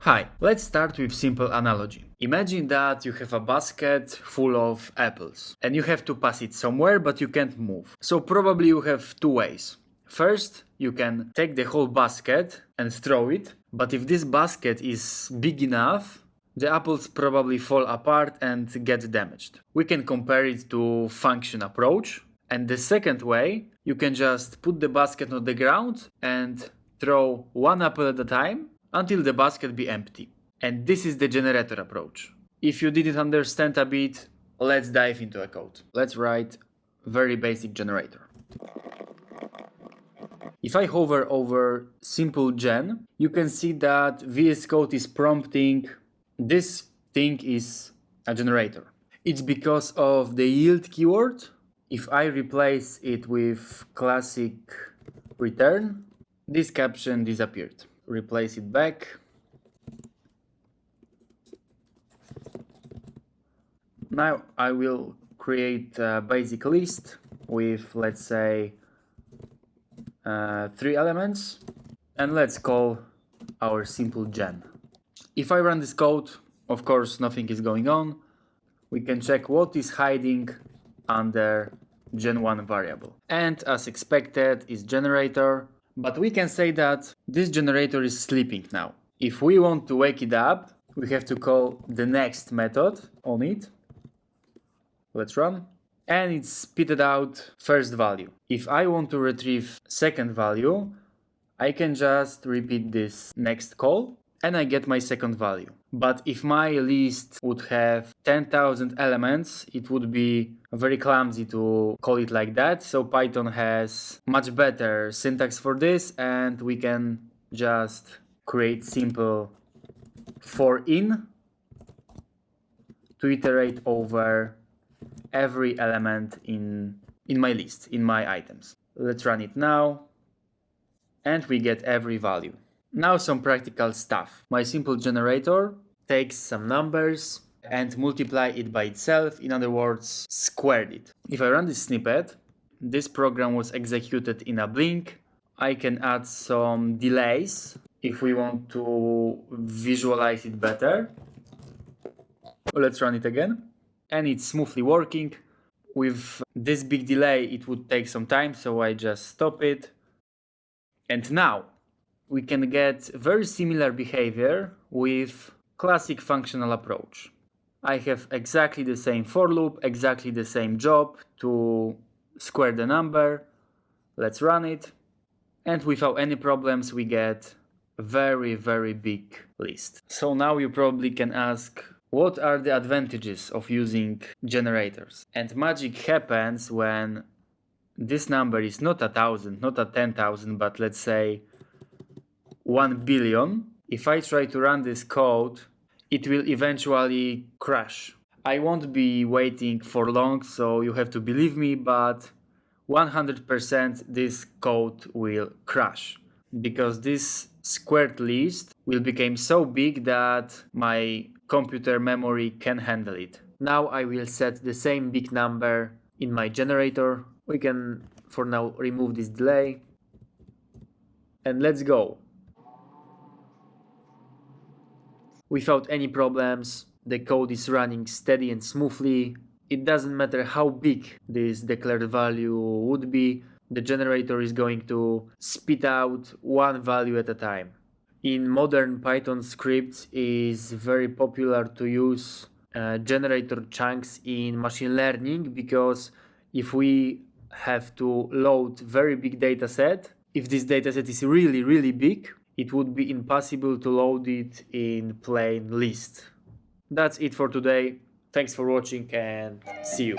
Hi, let's start with simple analogy. Imagine that you have a basket full of apples and you have to pass it somewhere but you can't move. So probably you have two ways. First, you can take the whole basket and throw it, but if this basket is big enough, the apples probably fall apart and get damaged. We can compare it to function approach. And the second way, you can just put the basket on the ground and throw one apple at a time until the basket be empty. And this is the generator approach. If you didn't understand a bit, let's dive into a code. Let's write very basic generator. If I hover over simple gen, you can see that VS Code is prompting this thing is a generator. It's because of the yield keyword. If I replace it with classic return, this caption disappeared. Replace it back. Now I will create a basic list with, let's say, 3 elements, and let's call our simple gen. If I run this code, of course nothing is going on. We can check what is hiding under gen1 variable. And as expected is generator, but we can say that this generator is sleeping now. If we want to wake it up, we have to call the next method on it. Let's run. And it spitted out first value. If I want to retrieve second value, I can just repeat this next call and I get my second value. But if my list would have 10,000 elements, it would be very clumsy to call it like that. So Python has much better syntax for this, and we can just create simple for in to iterate over every element in my list, in my items. Let's run it now, and we get every value. Now some practical stuff. My simple generator takes some numbers and multiply it by itself, in other words, squared it. If I run this snippet, this program was executed in a blink. I can add some delays if we want to visualize it better. Let's run it again. And it's smoothly working. With this big delay, it would take some time, so I just stop it. And now we can get very similar behavior with classic functional approach. I have exactly the same for loop, exactly the same job to square the number. Let's run it. And without any problems, we get a very, very big list. So now you probably can ask, what are the advantages of using generators? And magic happens when this number is not 1,000, not 10,000, but let's say 1 billion. If I try to run this code, it will eventually crash. I won't be waiting for long, so you have to believe me, but 100% this code will crash because this squared list will become so big that my computer memory can handle it. Now I will set the same big number in my generator. We can for now remove this delay and let's go. Without any problems, the code is running steady and smoothly. It doesn't matter how big this declared value would be, the generator is going to spit out one value at a time. In modern Python scripts, it is very popular to use generator chunks in machine learning because if we have to load very big data set, if this data set is really, really big, it would be impossible to load it in plain list. That's it for today. Thanks for watching and see you.